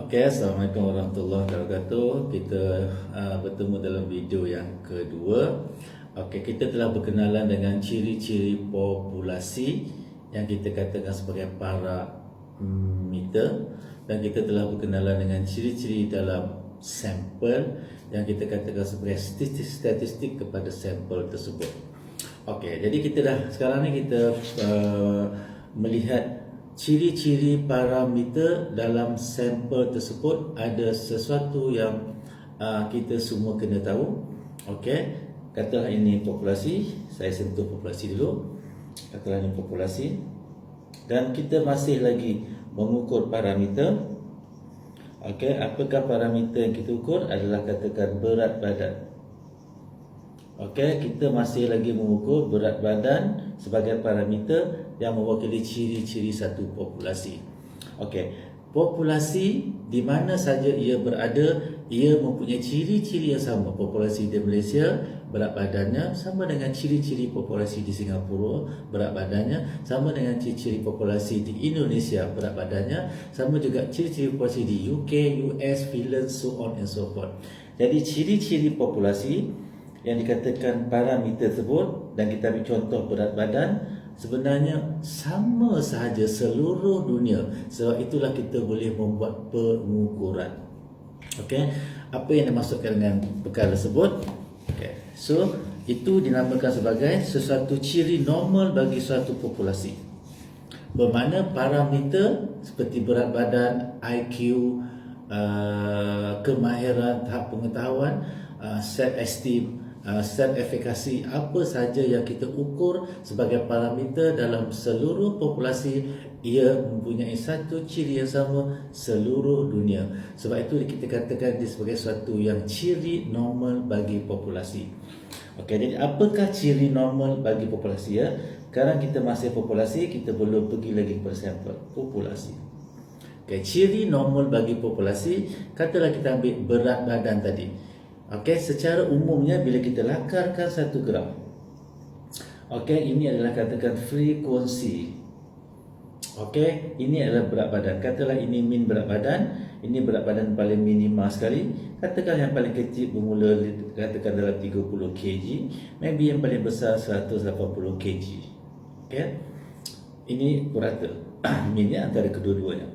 Okey, Assalamualaikum warahmatullahi wabarakatuh. Kita bertemu dalam video yang kedua. Okey, kita telah berkenalan dengan ciri-ciri populasi yang kita katakan sebagai parameter, dan kita telah berkenalan dengan ciri-ciri dalam sampel yang kita katakan sebagai statistik kepada sampel tersebut. Okey, jadi kita dah sekarang ni kita melihat ciri-ciri parameter dalam sampel tersebut. Ada sesuatu yang kita semua kena tahu. Okey, katalah ini populasi. Saya sentuh populasi dulu. Katalah ini populasi, dan kita masih lagi mengukur parameter. Okey, apakah parameter yang kita ukur? Adalah katakan berat badan. Okey, kita masih lagi mengukur berat badan sebagai parameter yang mewakili ciri-ciri satu populasi. Okey, populasi di mana saja ia berada, ia mempunyai ciri-ciri yang sama. Populasi di Malaysia, berat badannya sama dengan ciri-ciri populasi di Singapura, berat badannya sama dengan ciri-ciri populasi di Indonesia, berat badannya sama juga ciri-ciri populasi di UK, US, Finland, so on and so forth. Jadi ciri-ciri populasi yang dikatakan parameter tersebut, dan kita ambil contoh berat badan, sebenarnya sama sahaja seluruh dunia. Sebab itulah kita boleh membuat pengukuran. Okey, apa yang dimaksudkan dengan perkara tersebut? Okey, so itu dinamakan sebagai sesuatu ciri normal bagi suatu populasi. Bermakna parameter seperti berat badan, IQ, kemahiran, tahap pengetahuan, self-esteem, self-efficacy, apa sahaja yang kita ukur sebagai parameter dalam seluruh populasi, ia mempunyai satu ciri yang sama seluruh dunia. Sebab itu kita katakan dia sebagai suatu yang ciri normal bagi populasi. Okey, jadi apakah ciri normal bagi populasi ya? Sekarang kita masih populasi, kita belum pergi lagi kepada sampel populasi. Okey, ciri normal bagi populasi, katalah kita ambil berat badan tadi. Okey, secara umumnya bila kita lakarkan satu graf, okey, ini adalah katakan frekuensi. Okey, ini adalah berat badan. Katalah ini min berat badan, ini berat badan paling minima sekali. Katakan yang paling kecil bermula katakan dalam 30 kg, maybe yang paling besar 180 kg. Okey, ini purata minnya antara kedua-duanya.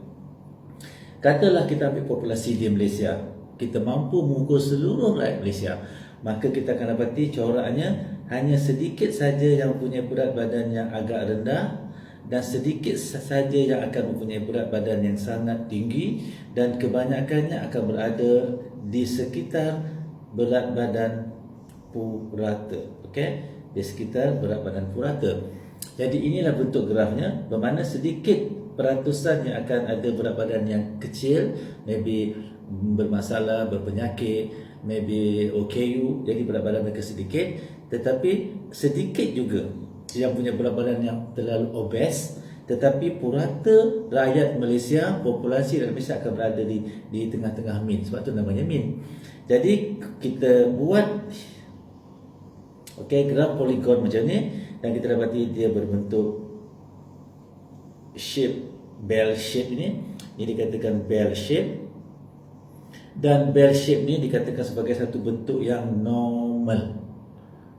Katalah kita ambil populasi di Malaysia, kita mampu mengukur seluruh rakyat Malaysia, maka kita akan dapati coraknya hanya sedikit saja yang punya berat badan yang agak rendah, dan sedikit saja yang akan mempunyai berat badan yang sangat tinggi, dan kebanyakannya akan berada di sekitar berat badan purata. Okey, di sekitar berat badan purata. Jadi inilah bentuk grafnya, bermakna sedikit peratusan yang akan ada berat badan yang kecil, maybe bermasalah, berpenyakit, maybe OKU, jadi berat badan mereka sedikit. Tetapi sedikit juga yang punya berat badan yang terlalu obes, tetapi purata rakyat Malaysia, populasi rakyat Malaysia akan berada di tengah-tengah min. Sebab tu namanya min. Jadi kita buat graf poligon macam ni, dan kita dapati dia berbentuk shape, bell shape ini dikatakan bell shape. Dan bell shape ni dikatakan sebagai satu bentuk yang normal.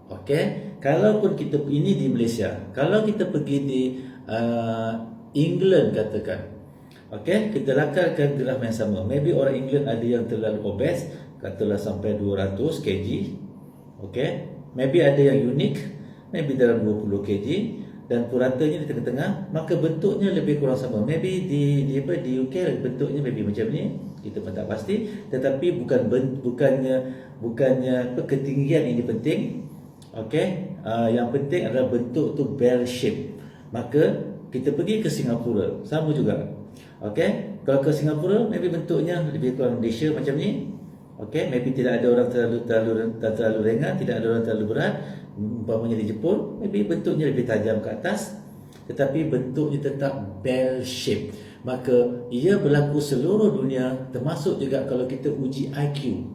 Okey, kalaupun kita ini di Malaysia, kalau kita pergi di England katakan, okey, kita lakarkan graf yang sama. Maybe orang England ada yang terlalu obes, katalah sampai 200 kg. Okey, maybe ada yang unik, maybe dalam 20 kg, dan puratanya di tengah-tengah, maka bentuknya lebih kurang sama. Maybe di UK bentuknya maybe macam ni, kita pun tak pasti. Tetapi bukannya ketinggian ini penting. Okey, yang penting adalah bentuk tu bell shape. Maka kita pergi ke Singapura, sama juga. Okey, kalau ke Singapura maybe bentuknya lebih kurang Malaysia macam ni. Okey, maybe tidak ada orang terlalu ringan, tidak ada orang terlalu berat. Umpamanya di Jepun, maybe bentuknya lebih tajam ke atas, tetapi bentuknya tetap bell shape. Maka ia berlaku seluruh dunia, termasuk juga kalau kita uji IQ.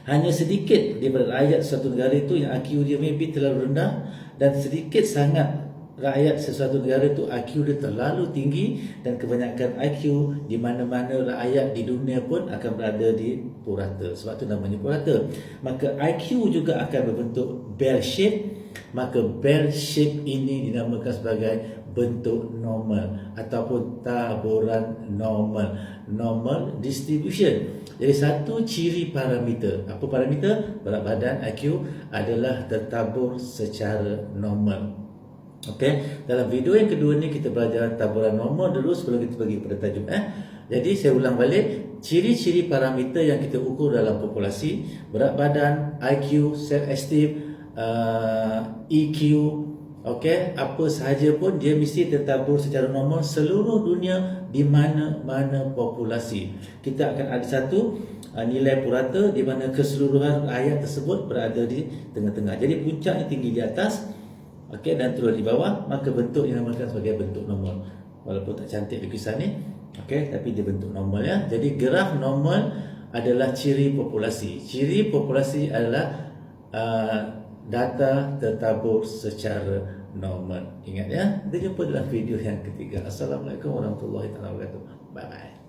Hanya sedikit daripada rakyat suatu negara itu yang IQ dia maybe terlalu rendah, dan sedikit sangat rakyat sesuatu negara itu IQ dia terlalu tinggi, dan kebanyakan IQ di mana-mana rakyat di dunia pun akan berada di purata. Sebab tu namanya purata. Maka IQ juga akan berbentuk bell shape. Maka bell shape ini dinamakan sebagai bentuk normal ataupun taburan normal distribution. Jadi satu ciri parameter, apa parameter? Berat badan IQ adalah tertabur secara normal. Okey, dalam video yang kedua ni kita belajar taburan normal dulu sebelum kita pergi pada tajuk. Jadi saya ulang balik, ciri-ciri parameter yang kita ukur dalam populasi: berat badan, IQ, self esteem, EQ. Okey, apa sahaja pun dia mesti tertabur secara normal seluruh dunia di mana-mana populasi. Kita akan ada satu nilai purata di mana keseluruhan rakyat tersebut berada di tengah-tengah. Jadi puncaknya tinggi di atas, okey, dan turun di bawah, maka bentuk yang dinamakan sebagai bentuk normal. Walaupun tak cantik lukisan ni, okey, tapi dia bentuk normal ya. Jadi graf normal adalah ciri populasi. Ciri populasi adalah data tertabur secara normal. Ingat ya. Kita jumpa dalam video yang ketiga. Assalamualaikum warahmatullahi wabarakatuh. Bye bye.